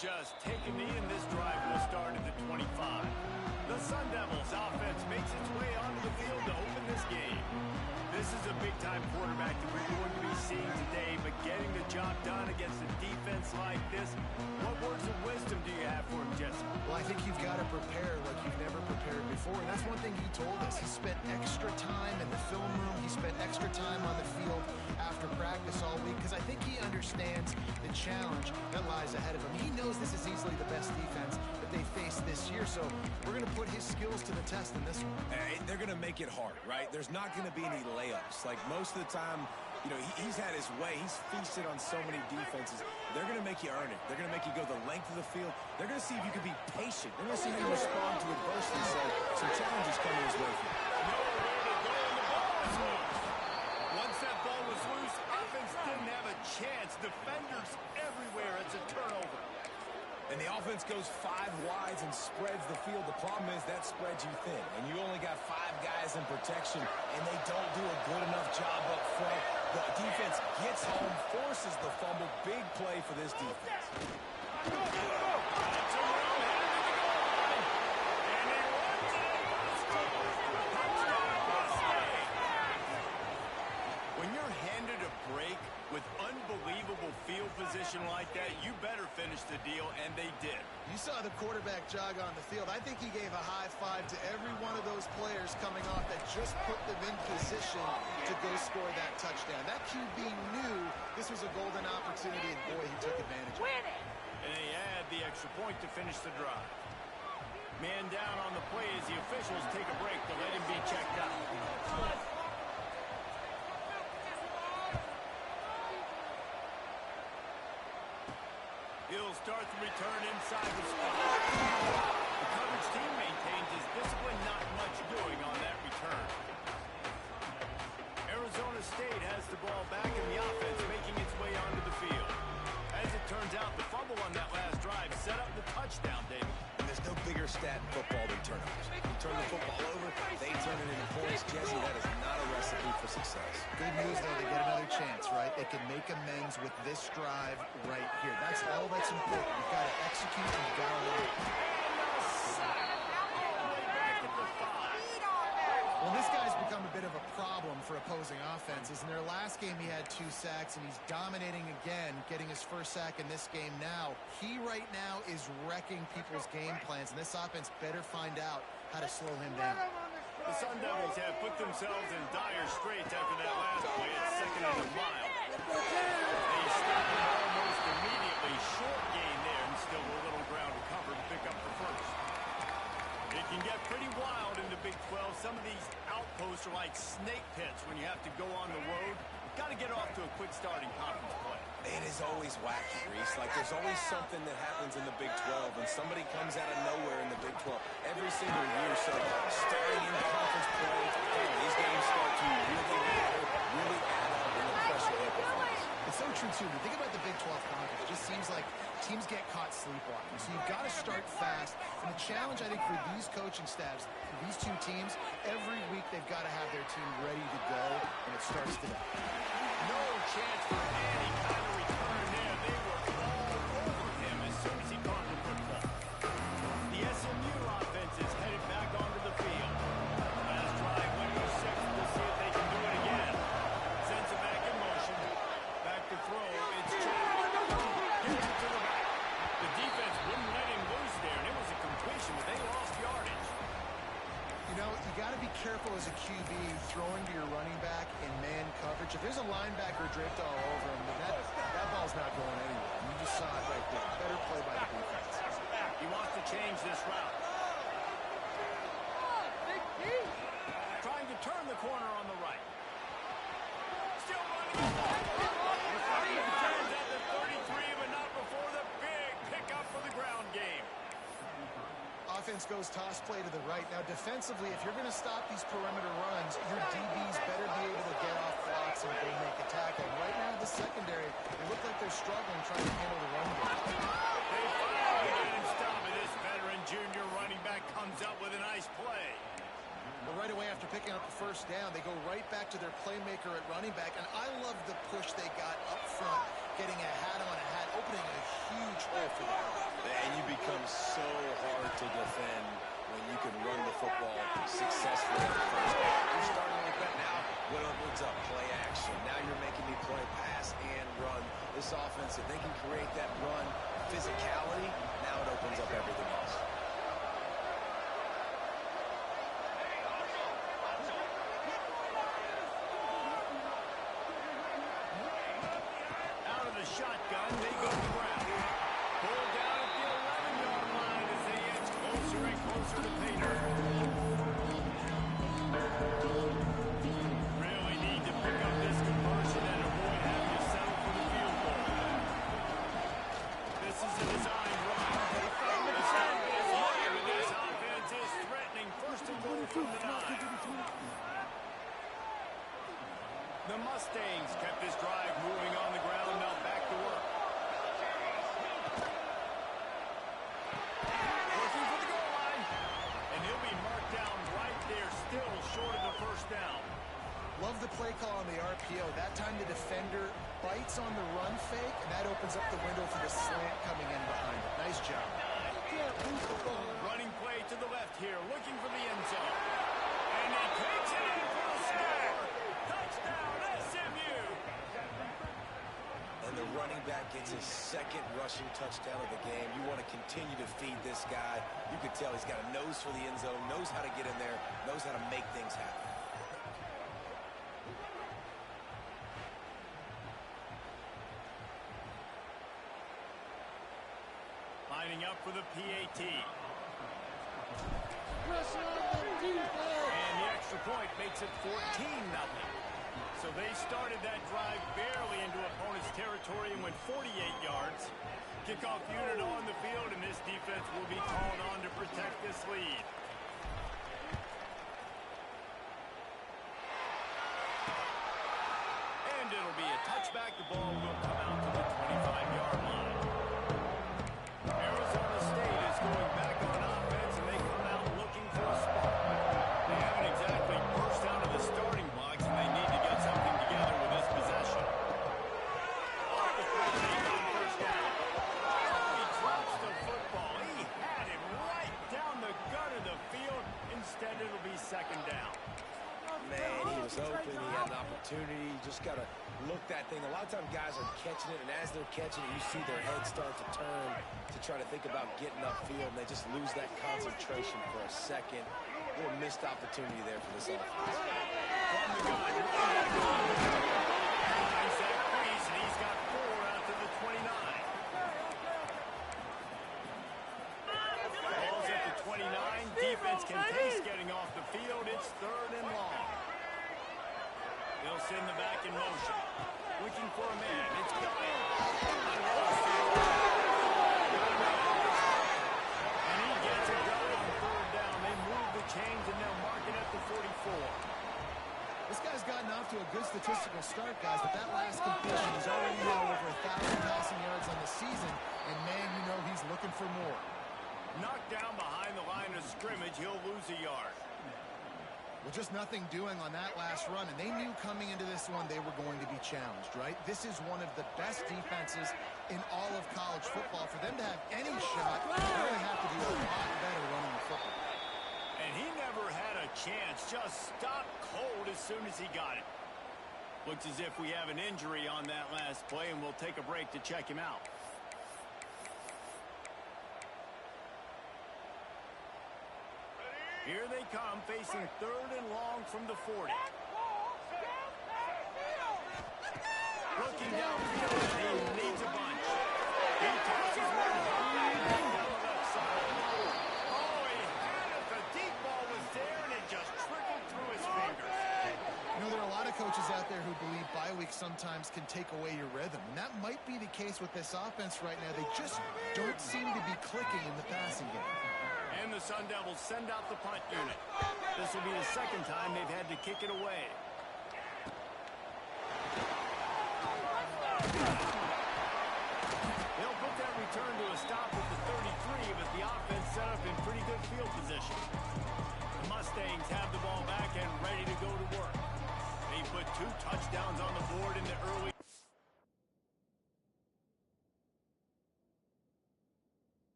just take a knee, and this drive will start at the 25. The Sun Devils offense makes its way onto the field to open this game. This is a big-time quarterback that we're going to be seeing today, but getting the job done against a defense like this, what words of wisdom do you have for him, Jesse? Well, I think you've got to prepare like you've never prepared before, and that's one thing he told us. He spent extra time in the film room. He spent extra time on the field after practice all week because I think he understands the challenge that lies ahead of him. He knows this is easily the best defense that they face this year, so we're going to put his skills to the test in this one. They're going to make it hard, right? There's not going to be any layups. Like most of the time, you know, he's had his way. He's feasted on so many defenses. They're going to make you earn it. They're going to make you go the length of the field. They're going to see if you can be patient. They're going to see how you respond to adversity. So some challenges coming his way. Once that ball was loose, offense didn't have a chance. Defenders everywhere. It's a turnover. And the offense goes 5 wides and spreads the field. The problem is that spreads you thin. And you only got 5 guys in protection, and they don't do a good enough job up front. The defense gets home, forces the fumble. Big play for this defense. When you're handed a break with unbelievable field position like that, you better finish the deal, and they did. You saw the quarterback jog on the field. I think he gave a high five to every one of those players coming off that just put them in position to go score that touchdown. That QB knew this was a golden opportunity, and boy, he took advantage of it. And they add the extra point to finish the drive. Man down on the play as the officials take a break to let him be checked out. He'll start the return inside the spot. The coverage team maintains his discipline, not much doing on that return. Arizona State has the ball back in the offense, making its way onto the field. As it turns out, the fumble on that last drive set up the touchdown, David. And there's no bigger stat in football than turnovers. You turn the football over, they turn it into points. Jesse, that is not a recipe for success. Good news, though, they get another chance, right? They can make amends with this drive right here. That's all that's important. You've got to execute and you've got to win. Well, this guy's become a bit of a problem for opposing offenses. In their last game, he had 2 sacks, and he's dominating again, getting his first sack in this game now. He right now is wrecking people's game plans, and this offense better find out how to slow him down. The Sun Devils have put themselves in dire straits after that last play at 2nd and a mile. They stop him almost immediately. Short gain there, and still a little ground to cover to pick up the first. It can get pretty wild in the Big 12. Some of these outposts are like snake pits when you have to go on the road. Got to get off to a quick start in conference play. It is always wacky, Reese. Like, there's always something that happens in the Big 12, and somebody comes out of nowhere in the Big 12 every single year. So, starting in conference play, these games start to really matter, really add up, and the pressure amplifies. It's so true, too. When you think about the Big 12 conference, it just seems like teams get caught sleepwalking. So you've got to start fast. And the challenge, I think, for these coaching staffs, for these 2 teams, every week they've got to have their team ready to go, and it starts today. No chance for any kind of return there. They were all over him as soon as he caught the football. The SMU offense is headed back onto the field. Last drive went to 6. We'll see if they can do it again. Sends it back in motion. Back to throw. It's Chad. Gets it to the back. The defense wouldn't let him loose there, and it was a completion, but they lost yardage. You know, you got to be careful as a QB throwing to your running back in man coverage. If there's a linebacker draped all over him, then that ball's not going anywhere. You just saw it right there. Better play by the defense. He wants to change this route. Trying to turn the corner on the right. Still running. Turns at the 33, but not before the big pickup for the ground game. Offense goes toss play to the right. Now, defensively, if you're going to stop these perimeter runs, your DBs better be able to get off blocks and go make a tackle. Right now, the secondary, they look like they're struggling trying to handle the run game. They finally get him stopped. This veteran junior running back comes up with a nice play. But right away after picking up the first down, they go right back to their playmaker at running back. And I love the push they got up front, getting a hat on a hat, opening a huge hole for that. And you become so hard to defend when you can run the football successfully at the first down. You're starting like that now. What opens up? Play action. Now you're making me play pass and run. This offense, if they can create that run physicality, now it opens up everything else. Out of the shotgun, they go to ground. Pull down at the 11-yard line as they inch closer and closer to pay dirt. Really need to pick up this conversion and avoid having to settle for the field goal. This is a designed run. They found the mistake. This offense is threatening first and goal from the 9. The Mustangs kept this drive moving on the ground, now back to work. Looking for the goal line. And he'll be marked down right there, still short of the first down. Love the play call on the RPO. That time the defender bites on the run fake, and that opens up the window for the slant coming in behind it. Nice job. Running play to the left here, looking for the end zone. And he takes it in for a score. Touchdown, SMU. And the running back gets his second rushing touchdown of the game. You want to continue to feed this guy. You can tell he's got a nose for the end zone, knows how to get in there, knows how to make things happen. Lining up for the PAT. And the extra point makes it 14-0. So they started that drive barely into opponent's territory and went 48 yards. Kickoff unit on the field, and this defense will be called on to protect this lead. And it'll be a touchback. The ball will come out to the 25-yard line. Arizona State is going back on offense, and they come out looking for a spark. They haven't exactly burst out of the starting blocks, and they need to get something together with this possession. Off the field, they got first down. He drops the football. He had him right down the gut of the field. Instead, it'll be second down. Man, he was open. He had an opportunity. You just got to look that thing. A lot of times guys are catching it, and as they're catching it, you see their head start to turn to try to think about getting upfield, and they just lose that concentration for a second. A little missed opportunity there for this offense. From the gun. Finds that crease, and he's got 4 out to the 29. Ball's at the 29. Defense can taste getting off the field. It's 3rd and long. They'll send the back in motion. Looking for a man. It's Guile. And he gets it done on 3rd down. They move the chains, and they'll mark it at the 44. This guy's gotten off to a good statistical start, guys, but that last completion, he's already now over 1,000 passing yards on the season, and man, you know he's looking for more. Knocked down behind the line of scrimmage, he'll lose a yard. Well, just nothing doing on that last run, and they knew coming into this one they were going to be challenged, right? This is one of the best defenses in all of college football. For them to have any shot, they really have to do a lot better running the football. And he never had a chance, just stopped cold as soon as he got it. Looks as if we have an injury on that last play, and we'll take a break to check him out. Here they come, facing 3rd and long from the 40. Looking downfield, he needs a bunch. He tosses one high down the left side. Oh, he had it. The deep ball was there, and it just trickled through his fingers. You know, there are a lot of coaches out there who believe bye weeks sometimes can take away your rhythm, and that might be the case with this offense right now. They just don't seem to be clicking in the passing game. And the Sun Devils send out the punt unit. This will be the second time they've had to kick it away. They'll put that return to a stop at the 33, but the offense set up in pretty good field position. The Mustangs have the ball back and ready to go to work. They put 2 touchdowns on.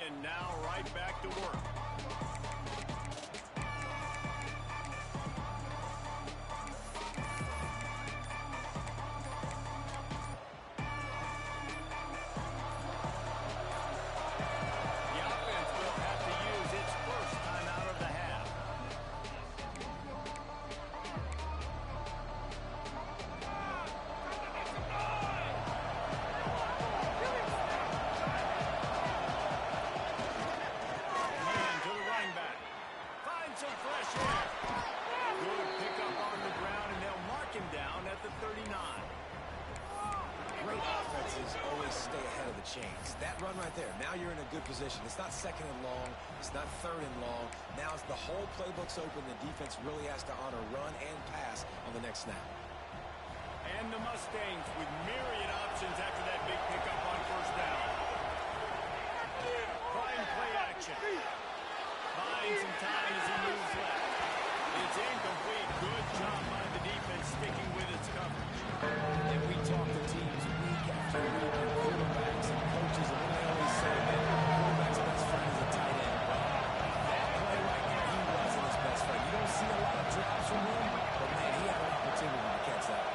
And now right back to work. That run right there, now you're in a good position. It's not second and long. It's not third and long. Now it's the whole playbook's open. The defense really has to honor run and pass on the next snap. And the Mustangs with myriad options after that big pickup on first down. Prime play action. Buying some time as he moves left. It's incomplete. Good job by the defense sticking with its coverage. And we talk to teams week after week, and quarterbacks and coaches, and they always say that quarterback's best friend is a tight end. Well, that play right there, he wasn't his best friend. You don't see a lot of drops from him, but man, he had an opportunity to catch that.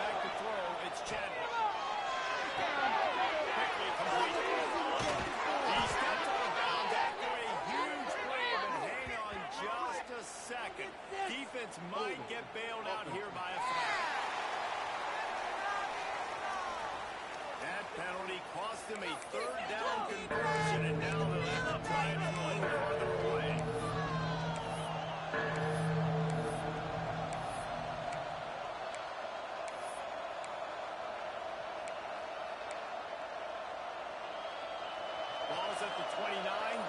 Back to throw, it's Chadwick. Quickly complete. He steps out of bounds after a huge play, but hang on just a second. Defense might get bailed out here by a flag. That penalty cost him a third down conversion, and now they'll have to try it from a little farther away. Ball's at the 29.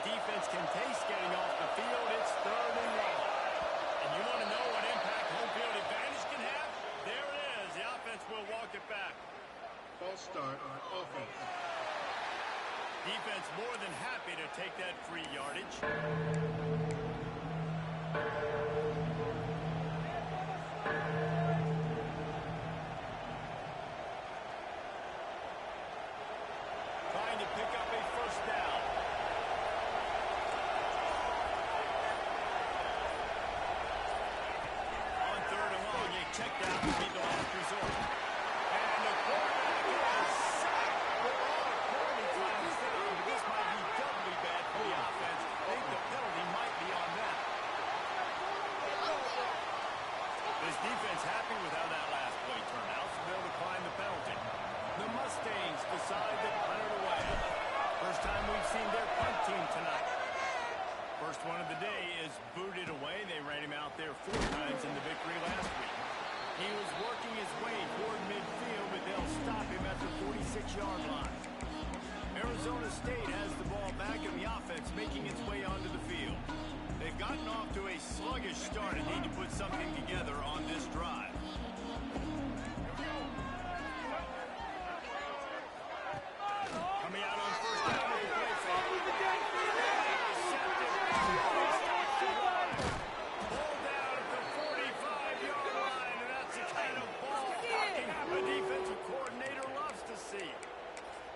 Defense can taste getting off the field. It's third and long. And you want to know what impact home field advantage can have? There it is. The offense will walk it back. False start on offense. Defense more than happy to take that free yardage. Trying to pick up a first down. On third and long, a check down would be the last resort. And the quarterback is sacked. We're all currently trying to sit down, but this might be doubly bad for the offense. I think the penalty might be on them. This defense happy with how that last play turned out, so they'll decline the penalty. The Mustangs decide to punt it away. First time we've seen their punt team tonight. First one of the day is booted away. They ran him out there 4 times in the victory last week. He was working his way toward midfield, but they'll stop him at the 46-yard line. Arizona State has the ball back in the offense, making its way onto the field. They've gotten off to a sluggish start and need to put something together on this drive. Coming out on first down with the play fake. Ball down at the 45-yard line, and that's the kind of ball blocking a defensive coordinator loves to see.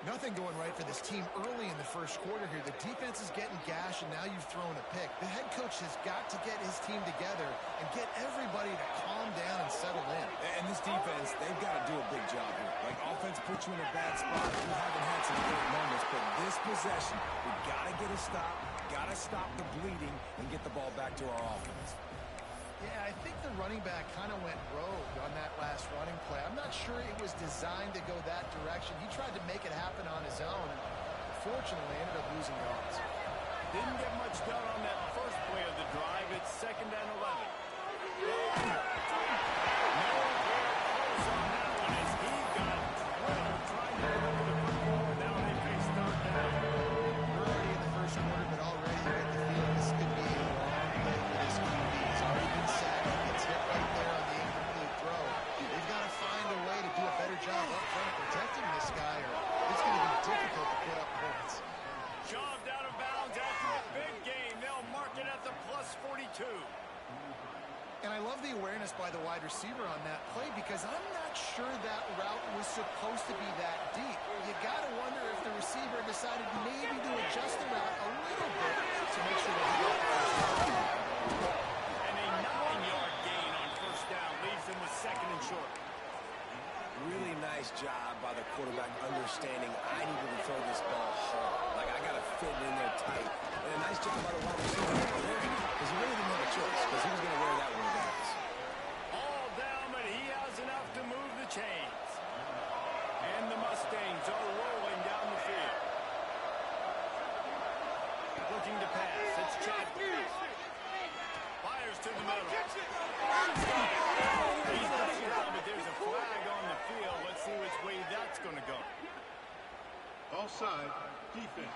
Nothing going right for this team early in the first quarter here. The defense is getting gashed, and now you've thrown a pick. The head coach has got to get his team together and get everybody to calm down and settle in. And this defense, they've got to do a big job here. Like, offense puts you in a bad spot. You haven't had some great moments, but this possession, we got to get a stop, got to stop the bleeding, and get the ball back to our offense. Yeah, I think the running back kind of went rogue on that last running play. I'm not sure it was designed to go that direction. He tried to make it happen on his own, and fortunately ended up losing yards. Didn't get much done on that first play of the drive. It's 2nd and 11. No clear close on that one as he got drilled trying to recover the football. Now they face third down. Early in the first quarter, but already you get the feeling this could be a long play for this QB. He's already been sacked. He gets hit right there on the incomplete throw. They've got to find a way to do a better job up front of protecting this guy, or it's going to be difficult to put up points. Shoved out of bounds after a big gain. They'll mark it at the +42. And I love love the awareness by the wide receiver on that play because I'm not sure that route was supposed to be that deep. You got to wonder if the receiver decided maybe to adjust the route a little bit to make sure that he got the first down. And a 9-yard gain on first down leaves them with second and short. Really nice job by the quarterback understanding I needed to throw this ball hard. Like, I got to fit it in there tight. And a nice job by the wide receiver because he really didn't have a choice because he was going to wear that one down. All down, but he has enough to move the chains. And the Mustangs are rolling down the field. Looking to pass. It's Chadwick. Fires to the middle. He's touching down, but there's a flag on the field. Let's see which way that's going to go. Offside, defense.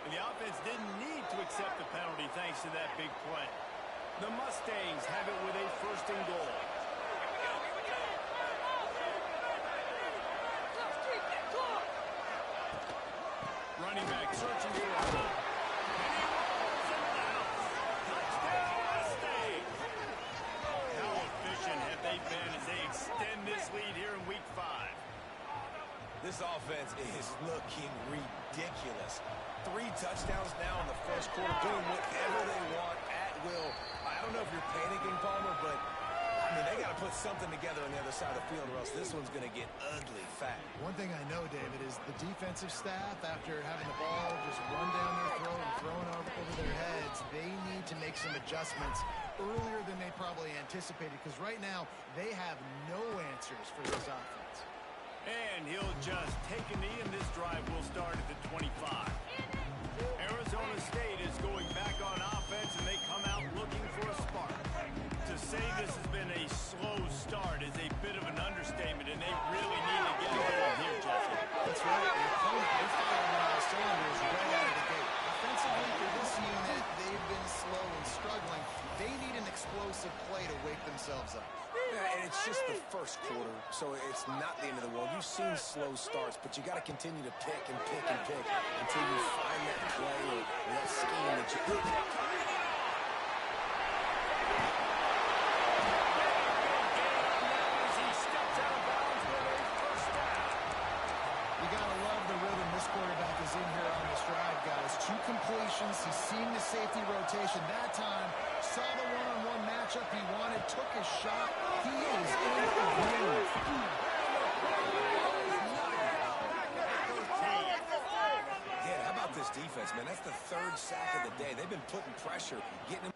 And the offense didn't need to accept the penalty thanks to that big play. The Mustangs have it with a first and goal. Running back searching for a hole. And he rolls into the house. Touchdown, Mustangs! How efficient have they been as they extend this lead here in Week 5? This offense is looking ridiculous. 3 touchdowns now in the first quarter, doing whatever they want at will. I don't know if you're panicking, Palmer, but I mean, they got to put something together on the other side of the field or else this one's going to get ugly fast. One thing I know, David, is the defensive staff, after having the ball just run down their throat and thrown over their heads, they need to make some adjustments earlier than they probably anticipated because right now they have no answers for this offense. And he'll just take a knee, and this drive will start at the 25. Arizona State is going back on offense, and they come out looking for a spark. To say this has been a slow start is a bit of an understatement, and they really need to get it going here, Jesse. That's right. The opponent, they fired on all cylinders right out of the gate. Offensively, for this unit, they've been slow and struggling. They need an explosive play to wake themselves up. Yeah, and it's just the first quarter, so it's not the end of the world. You've seen slow starts, but you got to continue to pick and pick and pick until you find that play or that scheme that you put. You got to love the rhythm this quarterback is in here on this drive, guys. 2 completions. He's seen the safety rotation that time. Saw the one-on-one matchup he wanted, took his shot. He is in the groove. Yeah, how about this defense, man? That's the 3rd sack of the day. They've been putting pressure, getting him.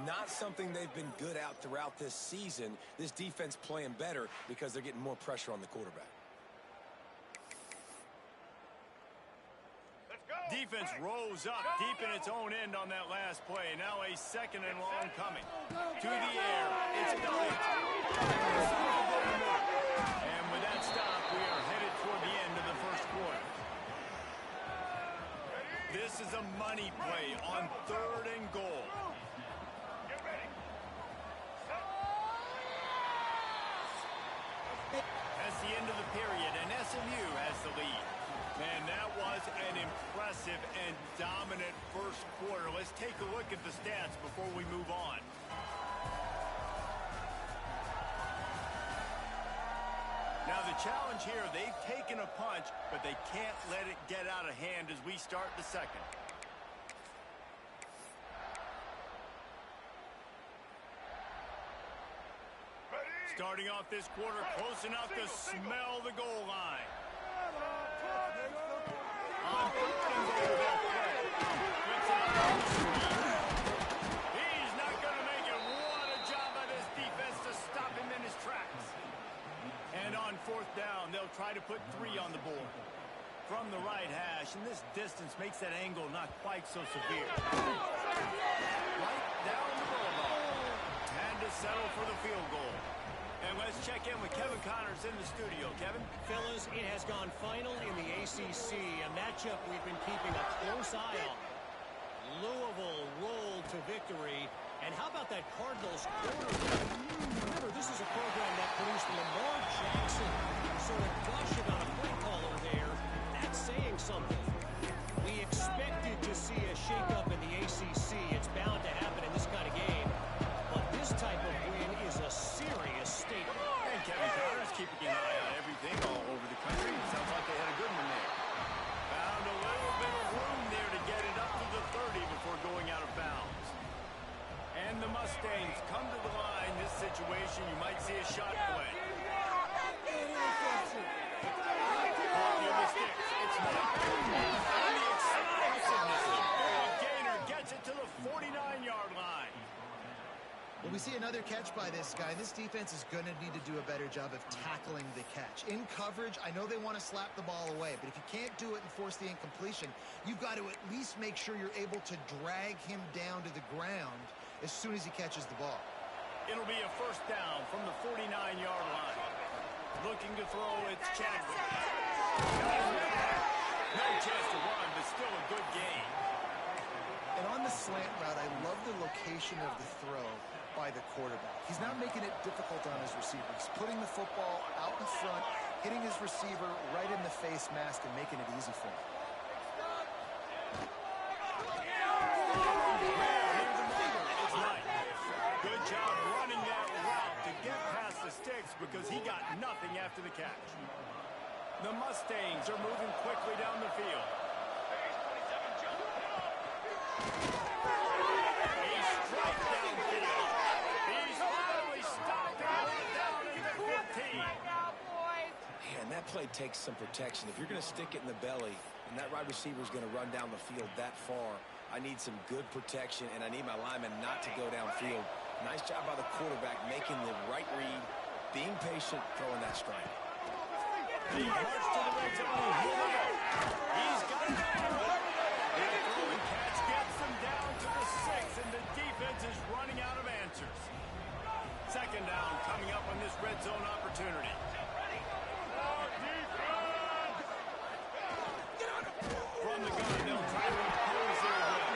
Not something they've been good at throughout this season. This defense playing better because they're getting more pressure on the quarterback. Defense rose up deep in its own end on that last play. Now a 2nd and long coming. To the air. It's Dykes. That's the end of the period, and SMU has the lead. Man, that was an impressive and dominant first quarter. Let's take a look at the stats before we move on. Now, the challenge here, they've taken a punch, but they can't let it get out of hand as we start the second. Starting off this quarter, close enough to smell the goal line. On third and goal, they'll play. He's not going to make it. What a job by this defense to stop him in his tracks. And on fourth down, they'll try to put 3 on the board. From the right hash, and this distance makes that angle not quite so severe. Right down the goal. And to settle for the field goal. And let's check in with Kevin Connors in the studio. Kevin? Fellas, it has gone final in the ACC, a matchup we've been keeping a close eye on. Louisville rolled to victory. And how about that Cardinals quarterback? Remember, this is a program that produced Lamar Jackson. So to gush about a play caller there, that's saying something. We expected to see a shakeup in the ACC. It's bound to happen in this kind of game. But this type of win is a serious statement. And Kevin Connors keeping an eye on everything all over the country. It sounds like they had a good one there. Found a little bit of room there to get it up to the 30 before going out of bounds. And the Mustangs come to the line. This situation, you might see a shot play. Caught near the sticks. It's not. And the explosiveness of Billy Gaynor gets it to the 49-yard line. Well, we see another catch by this guy. This defense is going to need to do a better job of tackling the catch. In coverage, I know they want to slap the ball away, but if you can't do it and force the incompletion, you've got to at least make sure you're able to drag him down to the ground as soon as he catches the ball. It'll be a first down from the 49-yard line. Looking to throw, it's Chadwick. No chance to run, but still a good game. And on the slant route, I love the location of the throw by the quarterback. He's not making it difficult on his receiver. He's putting the football out in front, hitting his receiver right in the face mask and making it easy for him. It's Knight. Good job running that route to get past the sticks because he got nothing after the catch. The Mustangs are moving quickly down the field. He's straight downfield. He's finally stopped and brought down at the 15. Man, that play takes some protection. If you're going to stick it in the belly and that wide receiver is going to run down the field that far, I need some good protection, and I need my lineman not to go downfield. Nice job by the quarterback making the right read, being patient, throwing that strike. He marched to the red zone. He's got it. That throwing catch gets him down to the 6, and the defense is running out of answers. Second down coming up on this red zone opportunity. From the gun, they'll try to impose their will.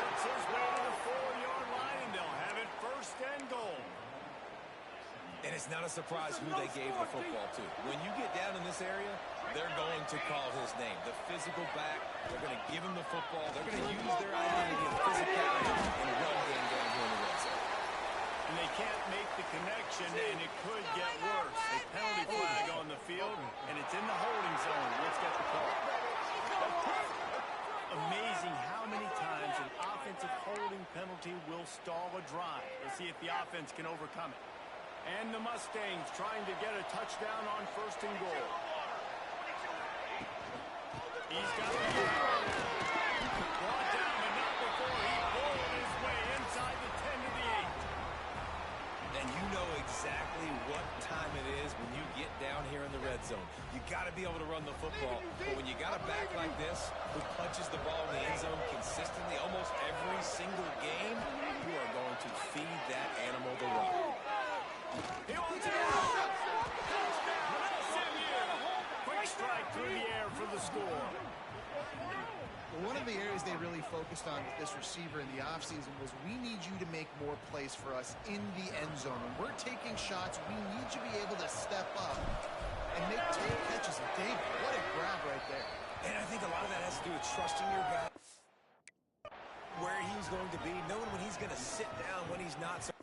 Works his way to the 4-yard line, and they'll have it first and goal. And it's not a surprise who they gave the football to. When you get down in this area, they're going to call his name. The physical back, they're going to give him the football. They're going to use their identity of physicality and run game down here in the red zone. And they can't make the connection, and it could get worse. A penalty flag on the field, and it's in the holding zone. Let's get the call. Amazing how many times an offensive holding penalty will stall a drive. Let's see if the offense can overcome it. And the Mustangs trying to get a touchdown on first and goal. He's got it. Brought down, but not before he pulled his way inside the 10 to the 8. And you know exactly what time it is when you get down here in the red zone. You got to be able to run the football, but when you got a back like this who punches the ball in the end zone consistently almost every single game, you are going to feed that animal the rock. He wants it out. Touchdown, SMU. Quick strike through the air for the score. Well, one of the areas they really focused on with this receiver in the offseason was we need you to make more plays for us in the end zone. When we're taking shots, we need you to be able to step up and make 10 catches. And David, what a grab right there. And I think a lot of that has to do with trusting your guy, where he's going to be, knowing when he's going to sit down, when he's not. So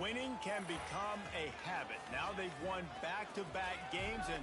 Winning can become a habit. Now they've won back-to-back games, and